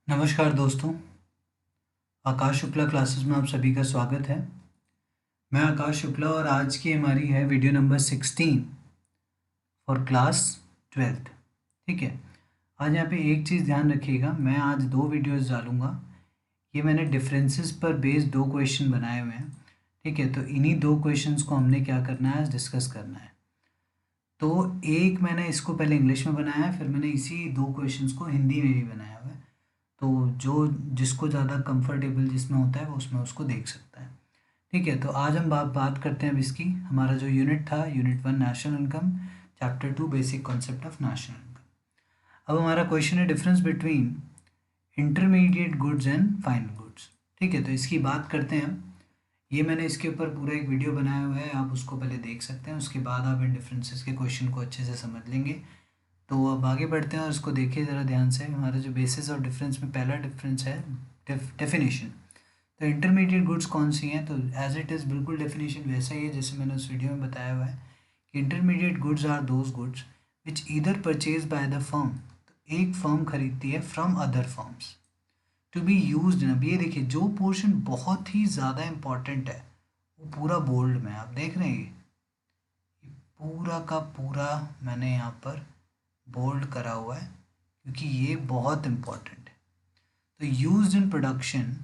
नमस्कार दोस्तों। आकाश शुक्ला क्लासेस में आप सभी का स्वागत है। मैं आकाश शुक्ला और आज की हमारी है video number 16 for class 12th। ठीक है। आज यहाँ पे एक चीज़ ध्यान रखिएगा, मैं आज दो वीडियोस डालूँगा। ये मैंने डिफरेंसेस पर बेस्ड दो क्वेश्चन बनाए हुए हैं। ठीक है, तो इन्हीं दो क्वेश्चंस को हमने क्या करना है, आज डिस्कस करना है। तो एक मैंने इसको पहले इंग्लिश में बनाया है, फिर मैंने इसी दो क्वेश्चंस को हिंदी में भी बनाया हुआ है। तो जो जिसको ज़्यादा कंफर्टेबल जिसमें होता है वो उसमें उसको देख सकता है। ठीक है, तो आज हम बात करते हैं अब इसकी। हमारा जो यूनिट था, unit 1 national income, chapter 2 basic concept of national income. अब हमारा क्वेश्चन है difference between intermediate goods and final goods. ठीक है, तो इसकी बात करते हैं हम। ये मैंने इसके ऊपर पूरा एक वीडियो बनाया हुआ है, आप उसको पहले देख सकते हैं, उसके बाद आप इन डिफरेंसेस के क्वेश्चन को अच्छे से समझ लेंगे। तो अब आगे बढ़ते हैं और इसको देखिए ज़रा ध्यान से। हमारा जो बेसिस और डिफरेंस में पहला डिफरेंस है डेफिनेशन। तो इंटरमीडिएट गुड्स कौन सी हैं, तो एज इट इज़ बिल्कुल डेफिनेशन वैसा ही है जैसे मैंने उस वीडियो में बताया हुआ है कि intermediate goods are those goods which either purchase by the firm, तो एक फर्म खरीदती है from other firms, to be use in. अब ये देखिए, जो पोर्शन बहुत ही ज़्यादा इंपॉर्टेंट है वो पूरा बोल्ड में आप देख रहे हैं। ये पूरा का पूरा मैंने यहाँ पर बोल्ड करा हुआ है क्योंकि ये बहुत इंपॉर्टेंट है। तो used in production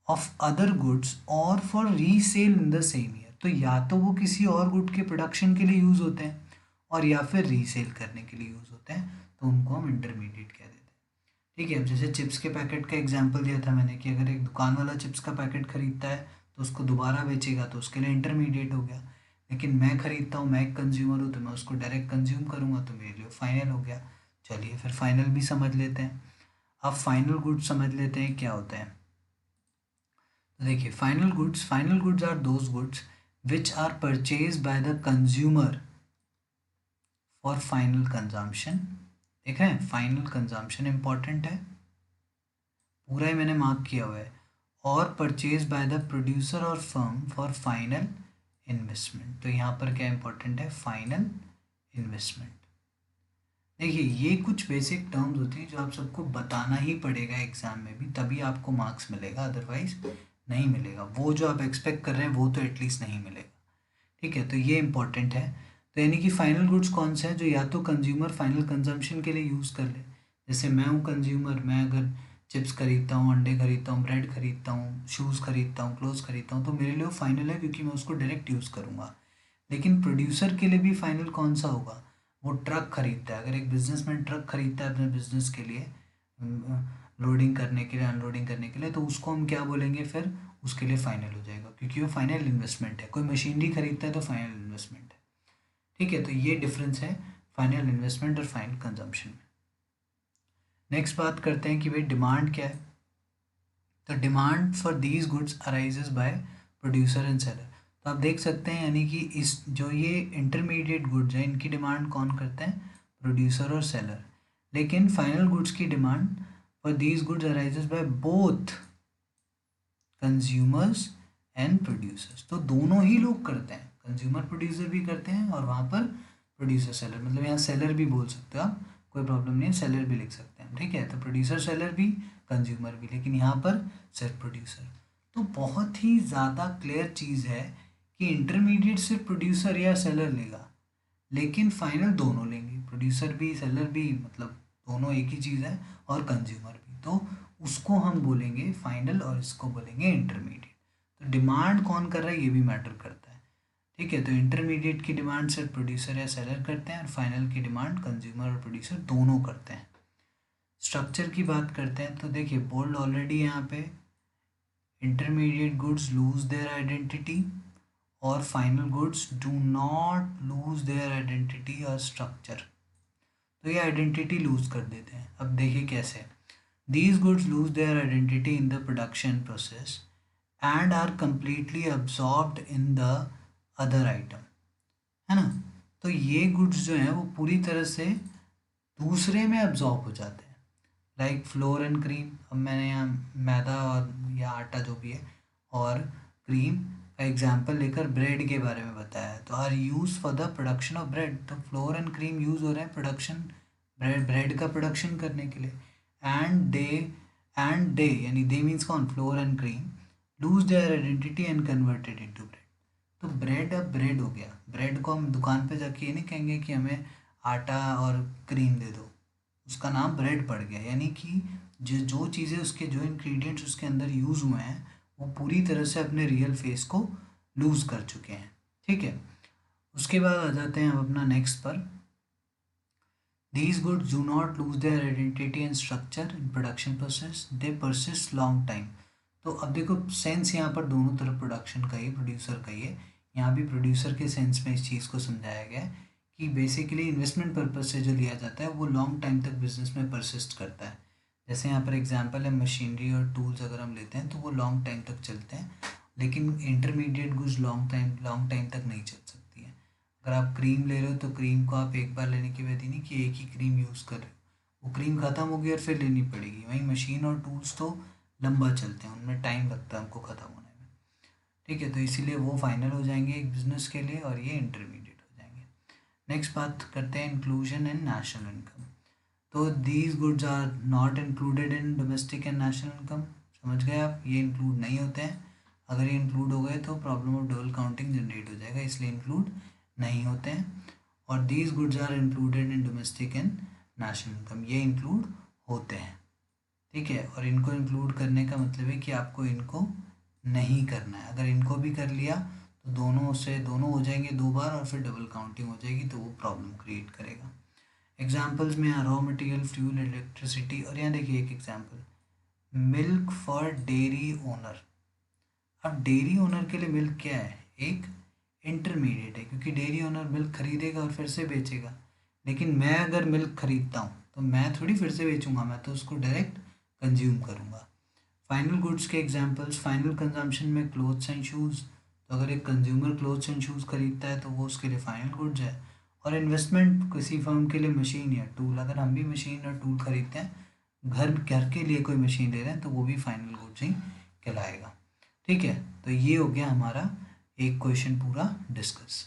of other goods और for resale in the same year, तो या तो वो किसी और गुड के प्रोडक्शन के लिए यूज़ होते हैं और या फिर रीसेल करने के लिए यूज़ होते हैं, तो उनको हम इंटरमीडिएट कह देते हैं। ठीक है, अब जैसे चिप्स के पैकेट का एग्जांपल दिया था मैंने कि अगर एक दुकान वाला चिप्स का पैकेट खरीदता है तो उसको दोबारा बेचेगा तो उसके लिए इंटरमीडिएट हो गया। लेकिन मैं खरीदता हूँ, मैं एक कंज्यूमर हूँ, तो मैं उसको डायरेक्ट कंज्यूम करूँगा तो मेरे लिए फाइनल हो गया। चलिए फिर फाइनल भी समझ लेते हैं। अब फाइनल गुड्स समझ लेते हैं क्या होता है। तो देखिए, final goods are those goods which are purchase by the consumer for final consumption. देख रहे हैं, फाइनल कंजम्पशन इंपॉर्टेंट है, पूरा ही मैंने मार्क किया हुआ है। और परचेज बाय द प्रोड्यूसर और फर्म फॉर फाइनल इन्वेस्टमेंट, तो यहाँ पर क्या इंपॉर्टेंट है, फाइनल इन्वेस्टमेंट। देखिए, ये कुछ बेसिक टर्म्स होती हैं जो आप सबको बताना ही पड़ेगा एग्जाम में भी, तभी आपको मार्क्स मिलेगा, अदरवाइज नहीं मिलेगा। वो जो आप एक्सपेक्ट कर रहे हैं वो तो एटलीस्ट नहीं मिलेगा। ठीक है, तो ये इंपॉर्टेंट है। तो यानी कि फाइनल गुड्स कौन सा है, जो या तो कंज्यूमर फाइनल कंजम्पशन के लिए यूज़ कर ले। जैसे मैं हूँ कंज्यूमर, मैं अगर चिप्स खरीदता हूँ, अंडे खरीदता हूँ, ब्रेड खरीदता हूँ, शूज़ खरीदता हूँ, क्लोथ्स खरीदता हूँ, तो मेरे लिए वो फाइनल है क्योंकि मैं उसको डायरेक्ट यूज़ करूँगा। लेकिन प्रोड्यूसर के लिए भी फाइनल कौन सा होगा, वो ट्रक खरीदता है। अगर एक बिजनेसमैन ट्रक खरीदता है अपने बिजनेस के लिए, लोडिंग करने के लिए, अनलोडिंग करने के लिए, तो उसको हम क्या बोलेंगे, फिर उसके लिए फाइनल हो जाएगा क्योंकि वो फाइनल इन्वेस्टमेंट है। कोई मशीनरी खरीदता है तो फाइनल इन्वेस्टमेंट है। ठीक है, तो ये डिफरेंस है फाइनल इन्वेस्टमेंट और फाइनल कंजम्पशन में। नेक्स्ट बात करते हैं कि भाई डिमांड क्या है। तो demand for these goods arises by producer and seller. तो आप देख सकते हैं, यानी कि इस जो ये इंटरमीडिएट गुड्स हैं इनकी डिमांड कौन करते हैं, प्रोड्यूसर और सेलर। लेकिन फाइनल गुड्स की demand for these goods arises by both consumers and producers, तो दोनों ही लोग करते हैं, कंज्यूमर प्रोड्यूसर भी करते हैं और वहाँ पर प्रोड्यूसर सेलर, मतलब यहाँ सेलर भी बोल सकते हो आप, कोई प्रॉब्लम नहीं है, सेलर भी लिख सकते हैं। ठीक है, तो प्रोड्यूसर सेलर भी, कंज्यूमर भी, लेकिन यहाँ पर सिर्फ प्रोड्यूसर। तो बहुत ही ज़्यादा क्लियर चीज़ है कि इंटरमीडिएट सिर्फ प्रोड्यूसर या सेलर लेगा, लेकिन फाइनल दोनों लेंगे, प्रोड्यूसर भी सेलर भी, मतलब दोनों एक ही चीज़ है, और कंज्यूमर भी। तो उसको हम बोलेंगे फाइनल और इसको बोलेंगे इंटरमीडिएट। तो डिमांड कौन कर रहा है ये भी मैटर करता है। ठीक है, तो इंटरमीडिएट की डिमांड सिर्फ प्रोड्यूसर या सेलर करते हैं और फाइनल की डिमांड कंज्यूमर और प्रोड्यूसर दोनों करते हैं। स्ट्रक्चर की बात करते हैं तो देखिए, बोल्ड ऑलरेडी यहाँ पे, intermediate goods lose their identity और final goods do not lose their identity और स्ट्रक्चर। तो ये आइडेंटिटी लूज कर देते हैं। अब देखिए कैसे, these goods lose their identity in the production process and are completely absorbed in the other item, है ना। तो ये गुड्स जो हैं वो पूरी तरह से दूसरे में अब्जॉर्ब हो जाते हैं, लाइक फ्लोर एंड क्रीम। अब मैंने यहाँ मैदा और या आटा जो भी है और क्रीम का एग्जांपल लेकर ब्रेड के बारे में बताया है, तो are use for the production of bread. तो फ्लोर एंड क्रीम यूज़ हो रहे हैं प्रोडक्शन, ब्रेड का प्रोडक्शन करने के लिए। एंड दे एंड दे, यानी दे मीन्स कौन, floor and cream, loose their identity and converted into breadth. तो ब्रेड अब ब्रेड हो गया। ब्रेड को हम दुकान पे जाके ये नहीं कहेंगे कि हमें आटा और क्रीम दे दो, उसका नाम ब्रेड पड़ गया। यानी कि जो जो चीज़ें उसके, जो इंग्रेडिएंट्स उसके अंदर यूज़ हुए हैं वो पूरी तरह से अपने रियल फेस को लूज़ कर चुके हैं। ठीक है, उसके बाद आ जाते हैं हम अपना नेक्स्ट पर। These goods do not lose their identity and structure in production process, they persist long time। तो अब देखो सेंस यहाँ पर दोनों तरफ प्रोडक्शन का ही, प्रोड्यूसर का ही है। यहाँ भी प्रोड्यूसर के सेंस में इस चीज़ को समझाया गया है कि बेसिकली इन्वेस्टमेंट पर्पज से जो लिया जाता है वो लॉन्ग टाइम तक बिजनेस में परसिस्ट करता है। जैसे यहाँ पर एग्जांपल है मशीनरी और टूल्स, अगर हम लेते हैं तो वो लॉन्ग टाइम तक चलते हैं, लेकिन इंटरमीडिएट गुड्स लॉन्ग टाइम तक नहीं चल सकती है। अगर आप क्रीम ले रहे हो तो क्रीम को आप एक बार लेने के बाद ही नहीं कि एक ही क्रीम यूज़ कर रहे हो, वो क्रीम ख़त्म होगी और फिर लेनी पड़ेगी। वहीं मशीन और टूल्स तो लंबा चलते हैं, उनमें टाइम लगता है हमको ख़त्म होने में। ठीक है, तो इसीलिए वो फाइनल हो जाएंगे एक बिज़नेस के लिए और ये इंटरमीडिएट हो जाएंगे। नेक्स्ट बात करते हैं इंक्लूजन इन नेशनल इनकम। तो these goods are not included in domestic and national income. समझ गए आप, ये इंक्लूड नहीं होते हैं। अगर ये इंक्लूड हो गए तो problem of double counting generate हो जाएगा, इसलिए इंक्लूड नहीं होते हैं। और these goods are included in domestic and national income, ये इंक्लूड होते हैं। ठीक है, और इनको इंक्लूड करने का मतलब है कि आपको इनको नहीं करना है। अगर इनको भी कर लिया तो दोनों से दोनों हो जाएंगे दो बार और फिर डबल काउंटिंग हो जाएगी, तो वो प्रॉब्लम क्रिएट करेगा। एग्जाम्पल्स में यहाँ रॉ मटेरियल, फ्यूल, इलेक्ट्रिसिटी, और यहाँ देखिए एक example, milk for dairy owner. अब डेयरी ओनर के लिए मिल्क क्या है, एक इंटरमीडिएट है, क्योंकि डेयरी ओनर मिल्क खरीदेगा और फिर से बेचेगा। लेकिन मैं अगर मिल्क खरीदता हूँ तो मैं थोड़ी फिर से बेचूंगा, मैं तो उसको डायरेक्ट कंज्यूम करूँगा। फाइनल गुड्स के एग्जांपल्स, फाइनल कंजम्पशन में क्लोथ्स एंड शूज़। तो अगर एक कंज्यूमर क्लोथ्स एंड शूज़ खरीदता है तो वो उसके लिए फाइनल गुड्स है। और इन्वेस्टमेंट किसी फर्म के लिए मशीन या टूल, अगर हम भी मशीन और टूल खरीदते हैं, घर घर के लिए कोई मशीन ले रहे हैं, तो वो भी फाइनल गुड्स ही कहलाएगा। ठीक है, तो ये हो गया हमारा एक क्वेश्चन पूरा डिस्कस।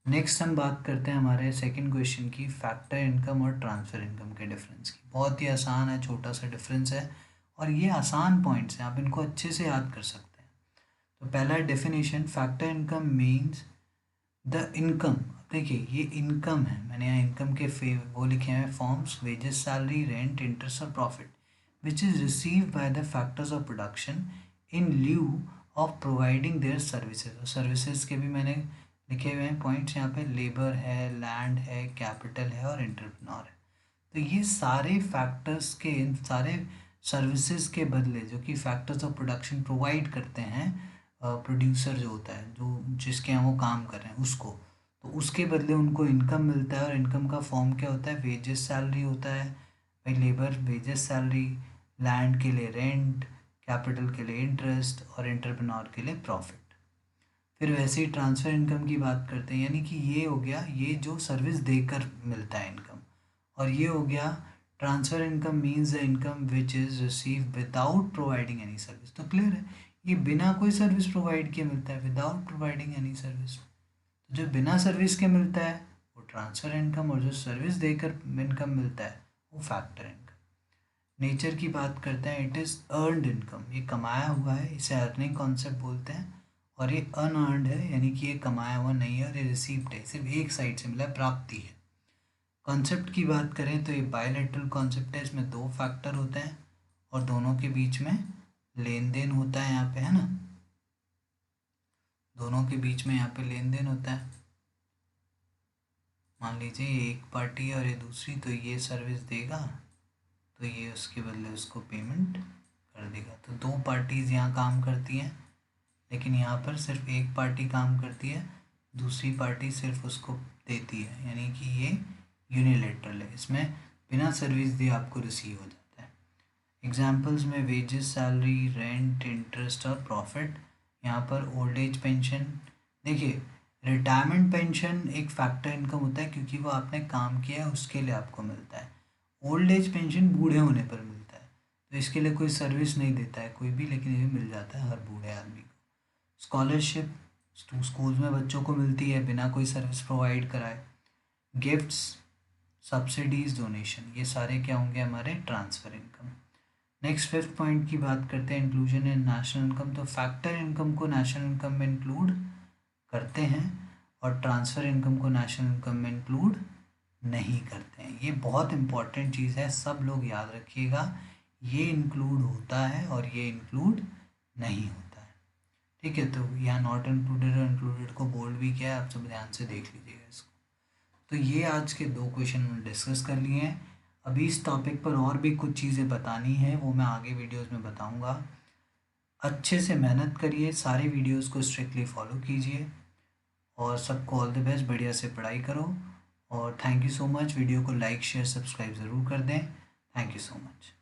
नेक्स्ट हम बात करते हैं हमारे सेकंड क्वेश्चन की, फैक्टर इनकम और ट्रांसफ़र इनकम के डिफरेंस की। बहुत ही आसान है, छोटा सा डिफरेंस है और ये आसान पॉइंट्स हैं, आप इनको अच्छे से याद कर सकते हैं। तो पहला definition, factor income means the income. देखिए ये इनकम है, मैंने यहाँ इनकम के वो लिखे हैं forms, wages, salary, rent, interest और profit, which is receive by the factors of production in lieu of providing their services. और सर्विसेज के भी मैंने लिखे हुए हैं पॉइंट्स यहाँ पे, लेबर है, लैंड है, कैपिटल है और एंटरप्रेन्योर है। तो ये सारे फैक्टर्स के, इन सारे सर्विसेज के बदले जो कि फैक्टर्स ऑफ प्रोडक्शन प्रोवाइड करते हैं प्रोड्यूसर जो होता है, जो जिसके यहाँ वो काम कर रहे हैं उसको, तो उसके बदले उनको इनकम मिलता है। और इनकम का फॉर्म क्या होता है, वेजेस सैलरी होता है भाई, लेबर वेजेस सैलरी, लैंड के लिए रेंट, कैपिटल के लिए इंटरेस्ट और एंटरप्रेन्योर के लिए प्रॉफिट। फिर वैसे ही ट्रांसफ़र इनकम की बात करते हैं, यानी कि ये हो गया ये जो सर्विस देकर मिलता है इनकम, और ये हो गया transfer income means the income which is receive without providing any service. तो क्लियर है, ये बिना कोई सर्विस प्रोवाइड किए मिलता है, विदाउट प्रोवाइडिंग एनी सर्विस। तो जो बिना सर्विस के मिलता है वो ट्रांसफ़र इनकम, और जो सर्विस देकर इनकम मिलता है वो फैक्टर इनकम। नेचर की बात करते हैं, इट इज़ अर्नड इनकम, ये कमाया हुआ है, इसे अर्निंग कॉन्सेप्ट बोलते हैं। और ये अनअर्नड है, यानी कि ये कमाया हुआ नहीं है, और ये रिसीव्ड है, सिर्फ एक साइड से मिला है, प्राप्ति है। कॉन्सेप्ट की बात करें तो ये बायलैटरल कॉन्सेप्ट है, इसमें दो फैक्टर होते हैं और दोनों के बीच में लेन देन होता है, यहाँ पे है ना, दोनों के बीच में यहाँ पे लेन देन होता है। मान लीजिए ये एक पार्टी है और ये दूसरी, तो ये सर्विस देगा तो ये उसके बदले उसको पेमेंट कर देगा। तो दो पार्टीज़ यहाँ काम करती हैं, लेकिन यहाँ पर सिर्फ एक पार्टी काम करती है, दूसरी पार्टी सिर्फ उसको देती है, यानी कि ये यूनिलेटरल है, इसमें बिना सर्विस दिए आपको रिसीव हो जाता है। एग्जांपल्स में वेजेस, सैलरी, रेंट, इंटरेस्ट और प्रॉफिट। यहाँ पर ओल्ड एज पेंशन, देखिए रिटायरमेंट पेंशन एक फैक्टर इनकम होता है क्योंकि वो आपने काम किया है उसके लिए आपको मिलता है। ओल्ड एज पेंशन बूढ़े होने पर मिलता है, तो इसके लिए कोई सर्विस नहीं देता है कोई भी, लेकिन ये मिल जाता है हर बूढ़े आदमी को। स्कॉलरशिप स्कूल में बच्चों को मिलती है बिना कोई सर्विस प्रोवाइड कराए। गिफ्ट्स, सब्सिडीज, डोनेशन, ये सारे क्या होंगे हमारे transfer income. Next 5th point की बात करते हैं, इंक्लूजन इन नेशनल इनकम। तो फैक्टर इनकम को नेशनल इनकम में इंक्लूड करते हैं और ट्रांसफ़र इनकम को नेशनल इनकम में इंक्लूड नहीं करते हैं। ये बहुत इंपॉर्टेंट चीज़ है, सब लोग याद रखिएगा। ये इंक्लूड होता है और ये इंक्लूड नहीं होता है। ठीक है, तो यहाँ नॉट इंक्लूडेड और इंक्लूडेड को बोल्ड भी किया है, आप सब ध्यान से देख लीजिएगा इसको। तो ये आज के 2 क्वेश्चन में डिस्कस कर लिए हैं। अभी इस टॉपिक पर और भी कुछ चीज़ें बतानी है, वो मैं आगे वीडियोस में बताऊंगा। अच्छे से मेहनत करिए, सारे वीडियोस को स्ट्रिक्टली फॉलो कीजिए और सबको ऑल द बेस्ट, बढ़िया से पढ़ाई करो। और thank you so much. Video को लाइक शेयर सब्सक्राइब ज़रूर कर दें। Thank you so much.